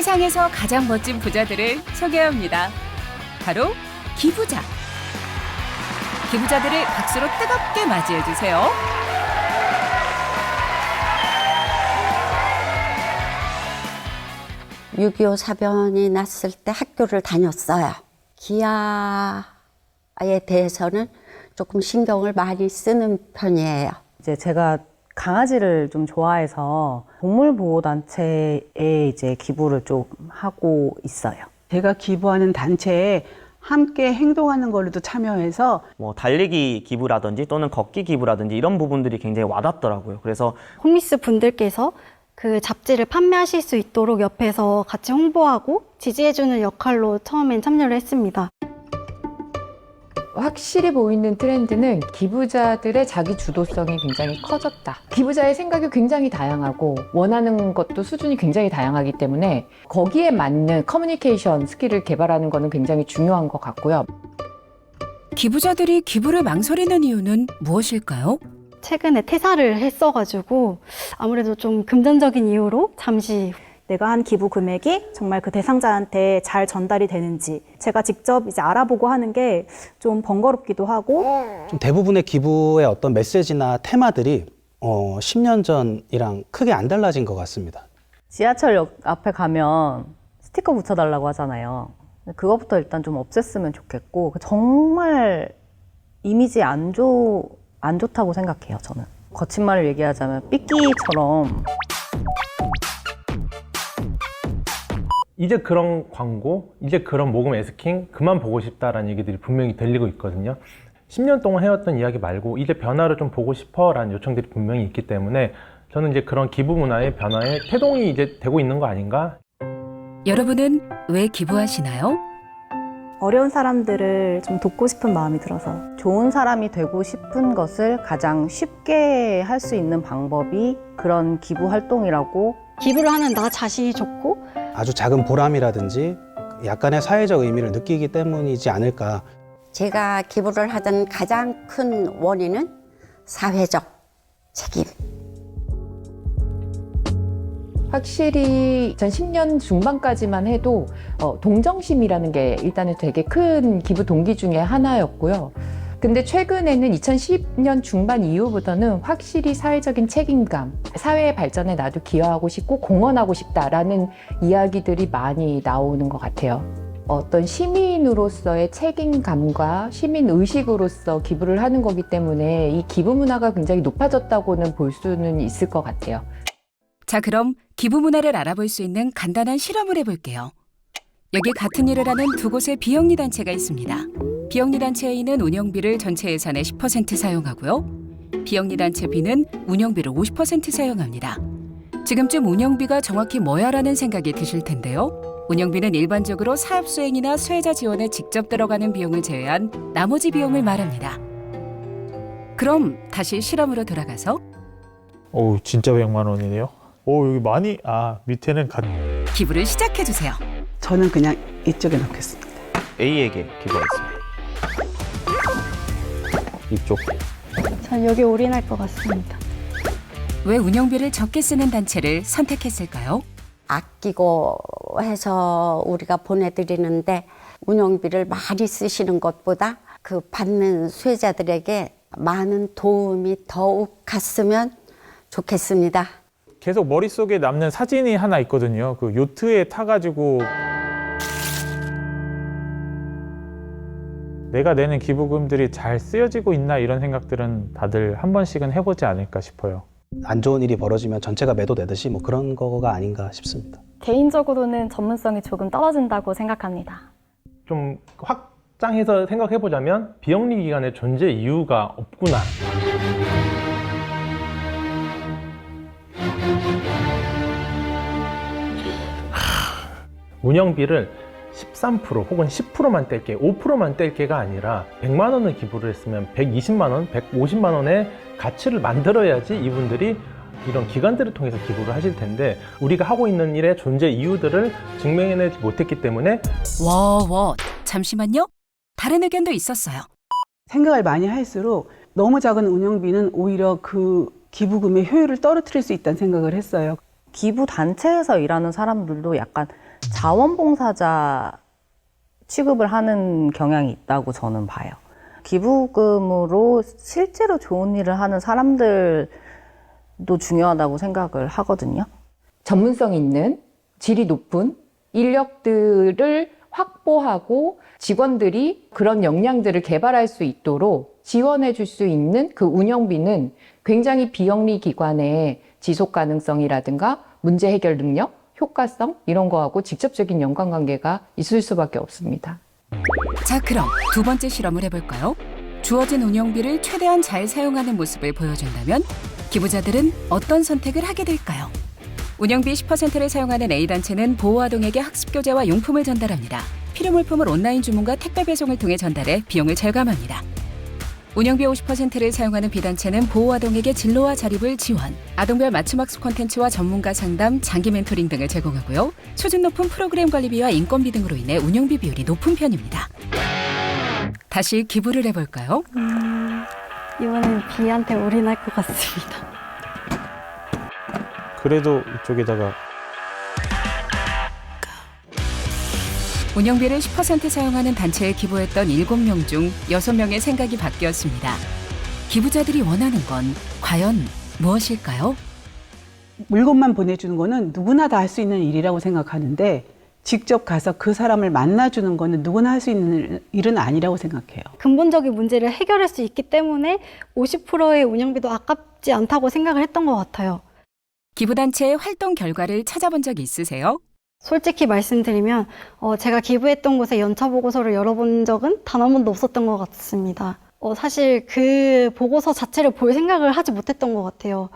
세상에서 가장 멋진 부자들을 소개합니다. 바로 기부자. 기부자들을 박수로 뜨겁게 맞이해 주세요. (6.25) 사변이 났을 때 학교를 다녔어요. 기아에 대해서는 조금 신경을 많이 쓰는 편이에요. 이제 제가 강아지를 좀 좋아해서 동물보호단체에 이제 기부를 좀 하고 있어요. 제가 기부하는 단체에 함께 행동하는 걸로도 참여해서 뭐 달리기 기부라든지 또는 걷기 기부라든지 이런 부분들이 굉장히 와닿더라고요. 그래서 홈리스 분들께서 그 잡지를 판매하실 수 있도록 옆에서 같이 홍보하고 지지해주는 역할로 처음엔 참여를 했습니다. 확실히 보이는 트렌드는 기부자들의 자기 주도성이 굉장히 커졌다. 기부자의 생각이 굉장히 다양하고 원하는 것도 수준이 굉장히 다양하기 때문에 거기에 맞는 커뮤니케이션 스킬을 개발하는 것은 굉장히 중요한 것 같고요. 기부자들이 기부를 망설이는 이유는 무엇일까요? 최근에 퇴사를 했어가지고 아무래도 좀 금전적인 이유로 잠시 내가 한 기부 금액이 정말 그 대상자한테 잘 전달이 되는지 제가 직접 이제 알아보고 하는 게 좀 번거롭기도 하고 좀 대부분의 기부의 어떤 메시지나 테마들이 10년 전이랑 크게 안 달라진 것 같습니다. 지하철역 앞에 가면 스티커 붙여달라고 하잖아요. 그것부터 일단 좀 없앴으면 좋겠고 정말 이미지 안 좋다고 생각해요, 저는. 거친 말을 얘기하자면 삐끼처럼 이제 그런 광고, 이제 그런 모금 에스킹 그만 보고 싶다라는 얘기들이 분명히 들리고 있거든요. 10년 동안 해왔던 이야기 말고 이제 변화를 좀 보고 싶어라는 요청들이 분명히 있기 때문에 저는 이제 그런 기부 문화의 변화에 태동이 이제 되고 있는 거 아닌가? 여러분은 왜 기부하시나요? 어려운 사람들을 좀 돕고 싶은 마음이 들어서 좋은 사람이 되고 싶은 것을 가장 쉽게 할 수 있는 방법이 그런 기부 활동이라고. 기부를 하면 나 자신이 좋고 아주 작은 보람이라든지 약간의 사회적 의미를 느끼기 때문이지 않을까. 제가 기부를 하던 가장 큰 원인은 사회적 책임. 확실히 2010년 중반까지만 해도 동정심이라는 게 일단은 되게 큰 기부 동기 중에 하나였고요. 근데 최근에는 2010년 중반 이후부터는 확실히 사회적인 책임감, 사회의 발전에 나도 기여하고 싶고 공헌하고 싶다라는 이야기들이 많이 나오는 것 같아요. 어떤 시민으로서의 책임감과 시민의식으로서 기부를 하는 거기 때문에 이 기부 문화가 굉장히 높아졌다고는 볼 수는 있을 것 같아요. 자, 그럼 기부 문화를 알아볼 수 있는 간단한 실험을 해볼게요. 여기 같은 일을 하는 두 곳의 비영리 단체가 있습니다. 비영리 단체 A는 운영비를 전체 예산의 10% 사용하고요. 비영리 단체 B는 운영비를 50% 사용합니다. 지금쯤 운영비가 정확히 뭐야라는 생각이 드실 텐데요. 운영비는 일반적으로 사업 수행이나 수혜자 지원에 직접 들어가는 비용을 제외한 나머지 비용을 말합니다. 그럼 다시 실험으로 돌아가서 오, 진짜 100만 원이네요. 오, 여기 많이, 밑에는 기부를 시작해주세요. 저는 그냥 이쪽에 넣겠습니다. A에게 기부하겠습니다. 이쪽. 전 여기 올인할 것 같습니다. 왜 운영비를 적게 쓰는 단체를 선택했을까요? 아끼고 해서 우리가 보내드리는데 운영비를 많이 쓰시는 것보다 그 받는 수혜자들에게 많은 도움이 더욱 갔으면 좋겠습니다. 계속 머릿속에 남는 사진이 하나 있거든요. 그 요트에 타가지고 내가 내는 기부금들이 잘 쓰여지고 있나 이런 생각들은 다들 한 번씩은 해보지 않을까 싶어요. 안 좋은 일이 벌어지면 전체가 매도되듯이 뭐 그런 거가 아닌가 싶습니다. 개인적으로는 전문성이 조금 떨어진다고 생각합니다. 좀 확장해서 생각해보자면 비영리 기관의 존재 이유가 없구나. 운영비를 13% 혹은 10%만 뗄게, 5%만 뗄게가 아니라 100만 원을 기부를 했으면 120만 원, 150만 원의 가치를 만들어야지 이분들이 이런 기관들을 통해서 기부를 하실 텐데 우리가 하고 있는 일의 존재 이유들을 증명해내지 못했기 때문에 잠시만요. 다른 의견도 있었어요. 생각을 많이 할수록 너무 작은 운영비는 오히려 그 기부금의 효율을 떨어뜨릴 수 있다는 생각을 했어요. 기부 단체에서 일하는 사람들도 약간 자원봉사자 취급을 하는 경향이 있다고 저는 봐요. 기부금으로 실제로 좋은 일을 하는 사람들도 중요하다고 생각을 하거든요. 전문성 있는 질이 높은 인력들을 확보하고 직원들이 그런 역량들을 개발할 수 있도록 지원해 줄 수 있는 그 운영비는 굉장히 비영리 기관의 지속 가능성이라든가 문제 해결 능력, 효과성 이런 거하고 직접적인 연관관계가 있을 수밖에 없습니다. 자, 그럼 두 번째 실험을 해볼까요? 주어진 운영비를 최대한 잘 사용하는 모습을 보여준다면 기부자들은 어떤 선택을 하게 될까요? 운영비 10%를 사용하는 A단체는 보호아동에게 학습교재와 용품을 전달합니다. 필요 물품을 온라인 주문과 택배 배송을 통해 전달해 비용을 절감합니다. 운영비 50%를 사용하는 B단체는 보호아동에게 진로와 자립을 지원, 아동별 맞춤학습 콘텐츠와 전문가 상담, 장기 멘토링 등을 제공하고요. 수준 높은 프로그램 관리비와 인건비 등으로 인해 운영비 비율이 높은 편입니다. 다시 기부를 해볼까요? 이번엔 B한테 올인할 것 같습니다. 그래도 이쪽에다가 운영비를 10% 사용하는 단체에 기부했던 7명 중 6명의 생각이 바뀌었습니다. 기부자들이 원하는 건 과연 무엇일까요? 물건만 보내주는 거는 누구나 다 할 수 있는 일이라고 생각하는데 직접 가서 그 사람을 만나주는 거는 누구나 할 수 있는 일은 아니라고 생각해요. 근본적인 문제를 해결할 수 있기 때문에 50%의 운영비도 아깝지 않다고 생각을 했던 것 같아요. 기부단체의 활동 결과를 찾아본 적 있으세요? 솔직히 말씀드리면 제가 기부했던 곳에 연차 보고서를 열어본 적은 단 한 번도 없었던 것 같습니다. 사실 그 보고서 자체를 볼 생각을 하지 못했던 것 같아요.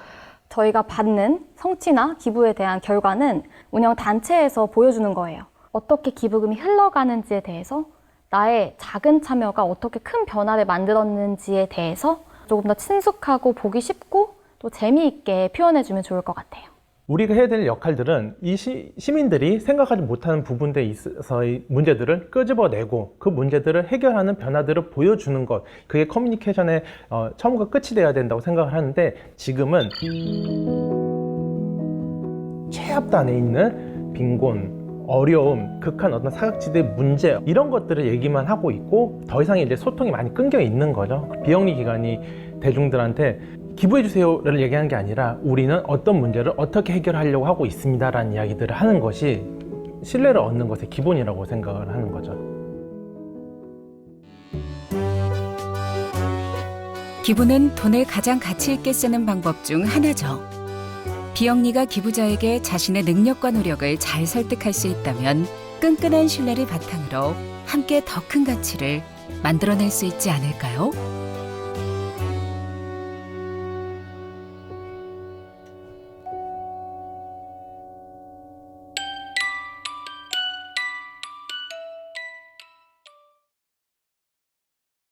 저희가 받는 성취나 기부에 대한 결과는 운영 단체에서 보여주는 거예요. 어떻게 기부금이 흘러가는지에 대해서, 나의 작은 참여가 어떻게 큰 변화를 만들었는지에 대해서 조금 더 친숙하고 보기 쉽고 또 재미있게 표현해주면 좋을 것 같아요. 우리가 해야 될 역할들은 이 시민들이 생각하지 못하는 부분에 있어서의 문제들을 끄집어내고 그 문제들을 해결하는 변화들을 보여주는 것, 그게 커뮤니케이션의 처음과 끝이 돼야 된다고 생각을 하는데, 지금은 최악단에 있는 빈곤, 어려움, 극한 어떤 사각지대 문제, 이런 것들을 얘기만 하고 있고 더 이상 이제 소통이 많이 끊겨 있는 거죠. 비영리 기관이 대중들한테 기부해주세요를 얘기하는 게 아니라 우리는 어떤 문제를 어떻게 해결하려고 하고 있습니다라는 이야기들을 하는 것이 신뢰를 얻는 것의 기본이라고 생각을 하는 거죠. 기부는 돈을 가장 가치 있게 쓰는 방법 중 하나죠. 비영리가 기부자에게 자신의 능력과 노력을 잘 설득할 수 있다면 끈끈한 신뢰를 바탕으로 함께 더 큰 가치를 만들어낼 수 있지 않을까요?